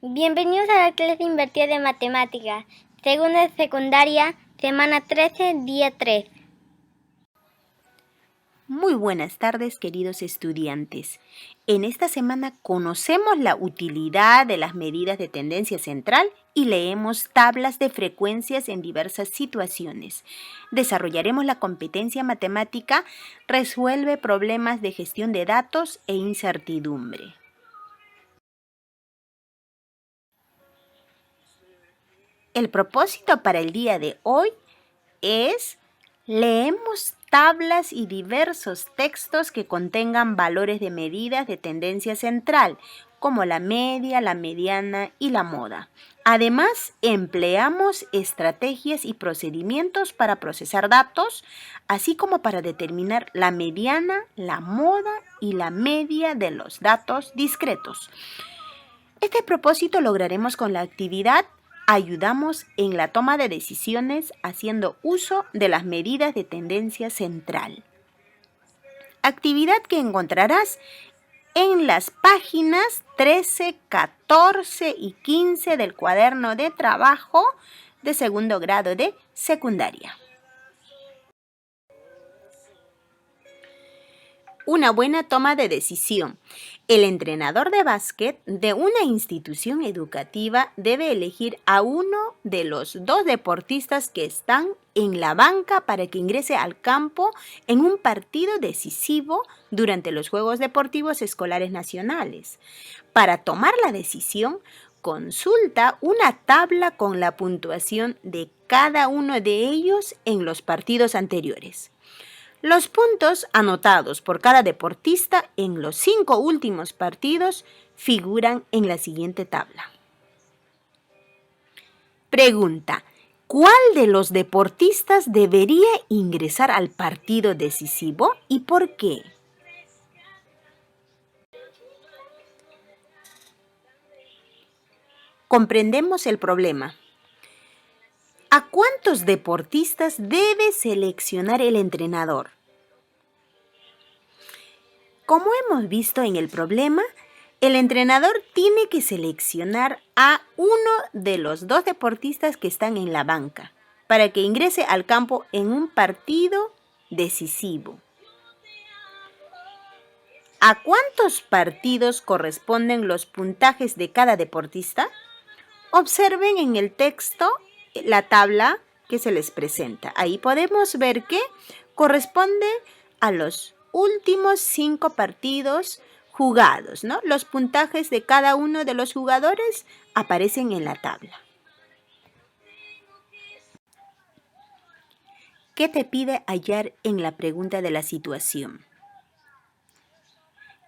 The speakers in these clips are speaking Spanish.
Bienvenidos a la clase invertida de matemáticas, segunda de secundaria, semana 13, día 3. Muy buenas tardes, queridos estudiantes. En esta semana conocemos la utilidad de las medidas de tendencia central y leemos tablas de frecuencias en diversas situaciones. Desarrollaremos la competencia matemática, resuelve problemas de gestión de datos e incertidumbre. El propósito para el día de hoy es leemos tablas y diversos textos que contengan valores de medidas de tendencia central, como la media, la mediana y la moda. Además, empleamos estrategias y procedimientos para procesar datos, así como para determinar la mediana, la moda y la media de los datos discretos. Este propósito lograremos con la actividad ayudamos en la toma de decisiones haciendo uso de las medidas de tendencia central. Actividad que encontrarás en las páginas 13, 14 y 15 del cuaderno de trabajo de segundo grado de secundaria. Una buena toma de decisión. El entrenador de básquet de una institución educativa debe elegir a uno de los dos deportistas que están en la banca para que ingrese al campo en un partido decisivo durante los Juegos Deportivos Escolares Nacionales. Para tomar la decisión, consulta una tabla con la puntuación de cada uno de ellos en los partidos anteriores. Los puntos anotados por cada deportista en los 5 últimos partidos figuran en la siguiente tabla. Pregunta: ¿cuál de los deportistas debería ingresar al partido decisivo y por qué? Comprendemos el problema. ¿A cuántos deportistas debe seleccionar el entrenador? Como hemos visto en el problema, el entrenador tiene que seleccionar a uno de los dos deportistas que están en la banca para que ingrese al campo en un partido decisivo. ¿A cuántos partidos corresponden los puntajes de cada deportista? Observen en el texto la tabla que se les presenta. Ahí podemos ver que corresponde a los últimos 5 partidos jugados, ¿no? Los puntajes de cada uno de los jugadores aparecen en la tabla. ¿Qué te pide hallar en la pregunta de la situación?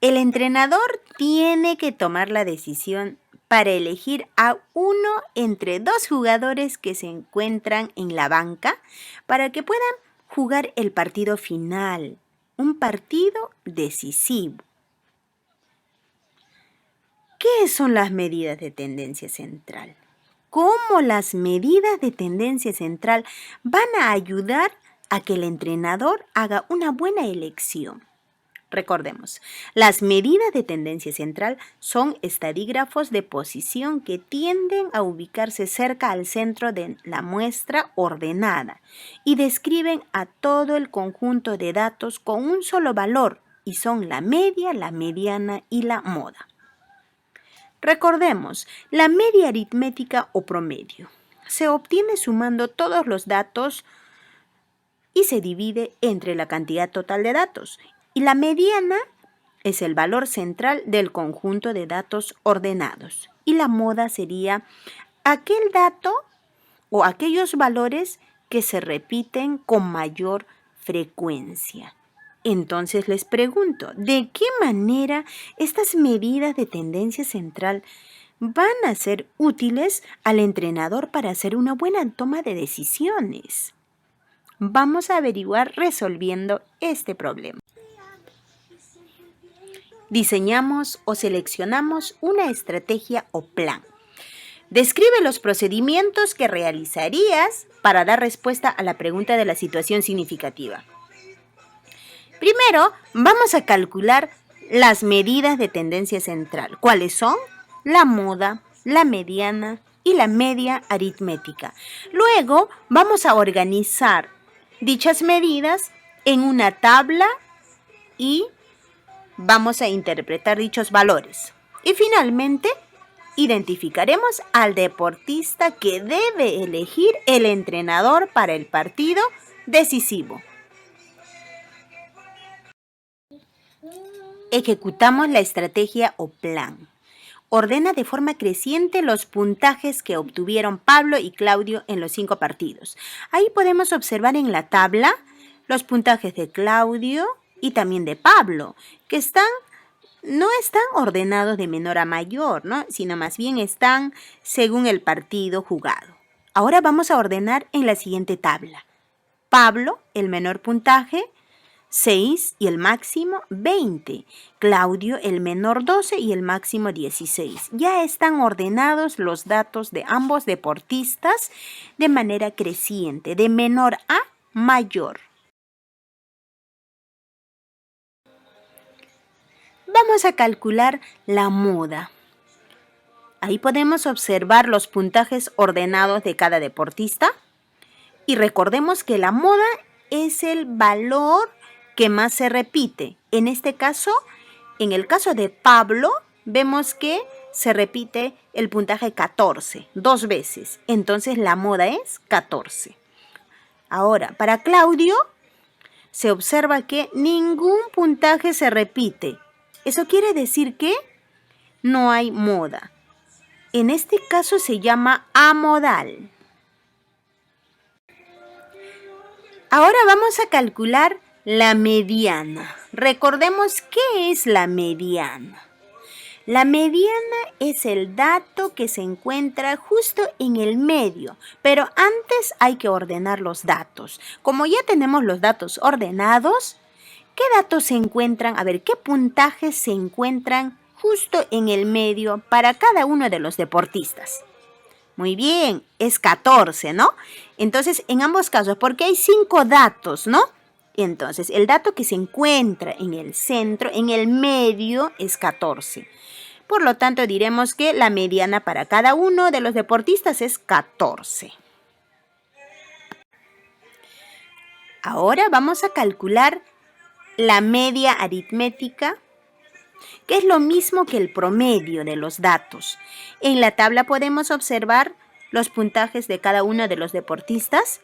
El entrenador tiene que tomar la decisión para elegir a uno entre dos jugadores que se encuentran en la banca para que puedan jugar el partido final, un partido decisivo. ¿Qué son las medidas de tendencia central? ¿Cómo las medidas de tendencia central van a ayudar a que el entrenador haga una buena elección? Recordemos, las medidas de tendencia central son estadígrafos de posición que tienden a ubicarse cerca al centro de la muestra ordenada y describen a todo el conjunto de datos con un solo valor y son la media, la mediana y la moda. Recordemos, la media aritmética o promedio se obtiene sumando todos los datos y se divide entre la cantidad total de datos. Y la mediana es el valor central del conjunto de datos ordenados. Y la moda sería aquel dato o aquellos valores que se repiten con mayor frecuencia. Entonces les pregunto, ¿de qué manera estas medidas de tendencia central van a ser útiles al entrenador para hacer una buena toma de decisiones? Vamos a averiguar resolviendo este problema. Diseñamos o seleccionamos una estrategia o plan. Describe los procedimientos que realizarías para dar respuesta a la pregunta de la situación significativa. Primero, vamos a calcular las medidas de tendencia central. ¿Cuáles son? La moda, la mediana y la media aritmética. Luego vamos a organizar dichas medidas en una tabla y vamos a interpretar dichos valores. Y finalmente, identificaremos al deportista que debe elegir el entrenador para el partido decisivo. Ejecutamos la estrategia o plan. Ordena de forma creciente los puntajes que obtuvieron Pablo y Claudio en los 5 partidos. Ahí podemos observar en la tabla los puntajes de Claudio y también de Pablo, que no están ordenados de menor a mayor, ¿no? Sino más bien están según el partido jugado. Ahora vamos a ordenar en la siguiente tabla. Pablo, el menor puntaje, 6 y el máximo 20. Claudio, el menor 12 y el máximo 16. Ya están ordenados los datos de ambos deportistas de manera creciente, de menor a mayor. Vamos a calcular la moda. Ahí podemos observar los puntajes ordenados de cada deportista. Y recordemos que la moda es el valor que más se repite. En este caso, en el caso de Pablo, vemos que se repite el puntaje 14, 2 veces. Entonces la moda es 14. Ahora, para Claudio, se observa que ningún puntaje se repite. Eso quiere decir que no hay moda. En este caso se llama amodal. Ahora vamos a calcular la mediana. Recordemos qué es la mediana. La mediana es el dato que se encuentra justo en el medio, pero antes hay que ordenar los datos. Como ya tenemos los datos ordenados, ¿qué datos se encuentran? A ver, ¿qué puntajes se encuentran justo en el medio para cada uno de los deportistas? Muy bien, es 14, ¿no? Entonces, en ambos casos, porque hay 5 datos, ¿no? Entonces, el dato que se encuentra en el centro, en el medio, es 14. Por lo tanto, diremos que la mediana para cada uno de los deportistas es 14. Ahora vamos a calcular la media aritmética, que es lo mismo que el promedio de los datos. En la tabla podemos observar los puntajes de cada uno de los deportistas.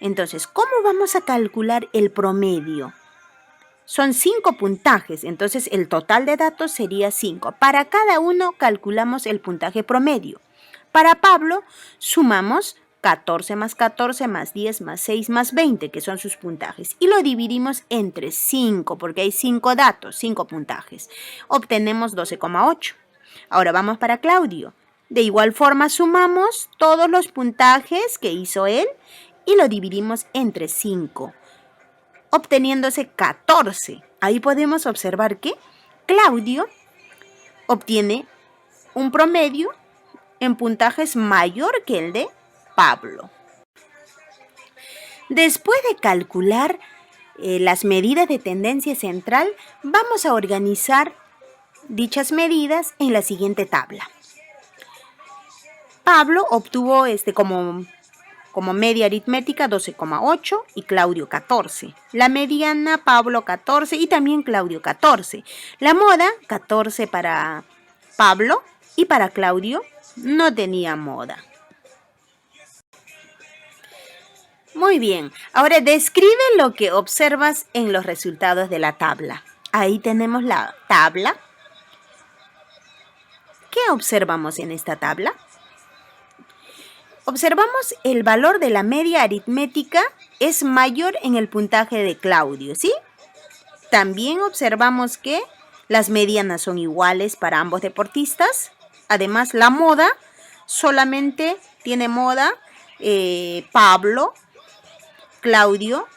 Entonces, ¿cómo vamos a calcular el promedio? Son 5 puntajes, entonces el total de datos sería 5. Para cada uno calculamos el puntaje promedio. Para Pablo sumamos 14 más 14 más 10 más 6 más 20, que son sus puntajes. Y lo dividimos entre 5, porque hay 5 datos, 5 puntajes. Obtenemos 12,8. Ahora vamos para Claudio. De igual forma sumamos todos los puntajes que hizo él y lo dividimos entre 5, obteniéndose 14. Ahí podemos observar que Claudio obtiene un promedio en puntajes mayor que el de Pablo. Después de calcular las medidas de tendencia central, vamos a organizar dichas medidas en la siguiente tabla. Pablo obtuvo como media aritmética 12,8 y Claudio 14. La mediana Pablo 14 y también Claudio 14. La moda 14 para Pablo y para Claudio no tenía moda. Muy bien, ahora describe lo que observas en los resultados de la tabla. Ahí tenemos la tabla. ¿Qué observamos en esta tabla? Observamos el valor de la media aritmética es mayor en el puntaje de Claudio, ¿sí? También observamos que las medianas son iguales para ambos deportistas. Además, la moda solamente tiene moda Pablo. Claudio,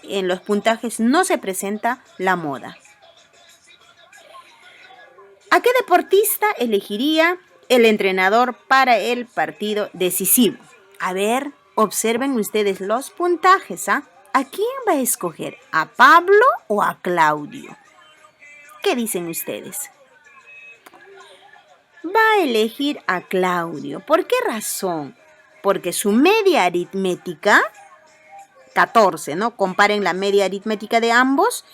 en los puntajes no se presenta la moda. ¿A qué deportista elegiría el entrenador para el partido decisivo? A ver, observen ustedes los puntajes, ¿ah? ¿A quién va a escoger? ¿A Pablo o a Claudio? ¿Qué dicen ustedes? va a elegir a Claudio. ¿Por qué razón? Porque su media aritmética, 14, ¿no? Comparen la media aritmética de ambos.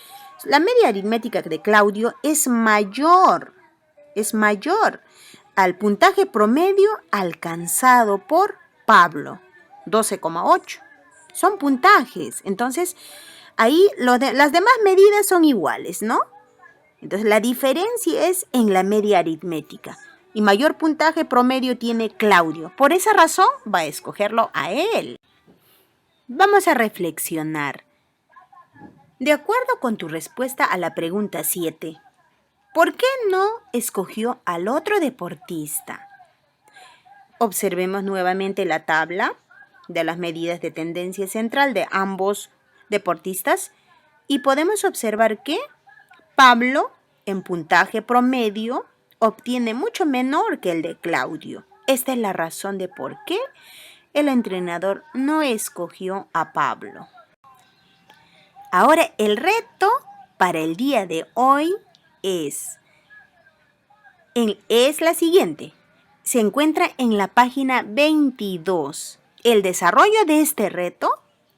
La media aritmética de Claudio es mayor al puntaje promedio alcanzado por Pablo, 12,8. Son puntajes, entonces ahí las demás medidas son iguales, ¿no? Entonces la diferencia es en la media aritmética y mayor puntaje promedio tiene Claudio. Por esa razón va a escogerlo a él. Vamos a reflexionar. De acuerdo con tu respuesta a la pregunta 7, ¿por qué no escogió al otro deportista? Observemos nuevamente la tabla de las medidas de tendencia central de ambos deportistas y podemos observar que Pablo, en puntaje promedio, obtiene mucho menor que el de Claudio. Esta es la razón de por qué el entrenador no escogió a Pablo. Ahora el reto para el día de hoy es la siguiente. Se encuentra en la página 22. El desarrollo de este reto,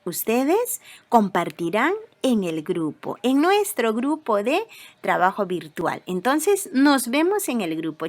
ustedes compartirán en el grupo, en nuestro grupo de trabajo virtual. Entonces, nos vemos en el grupo.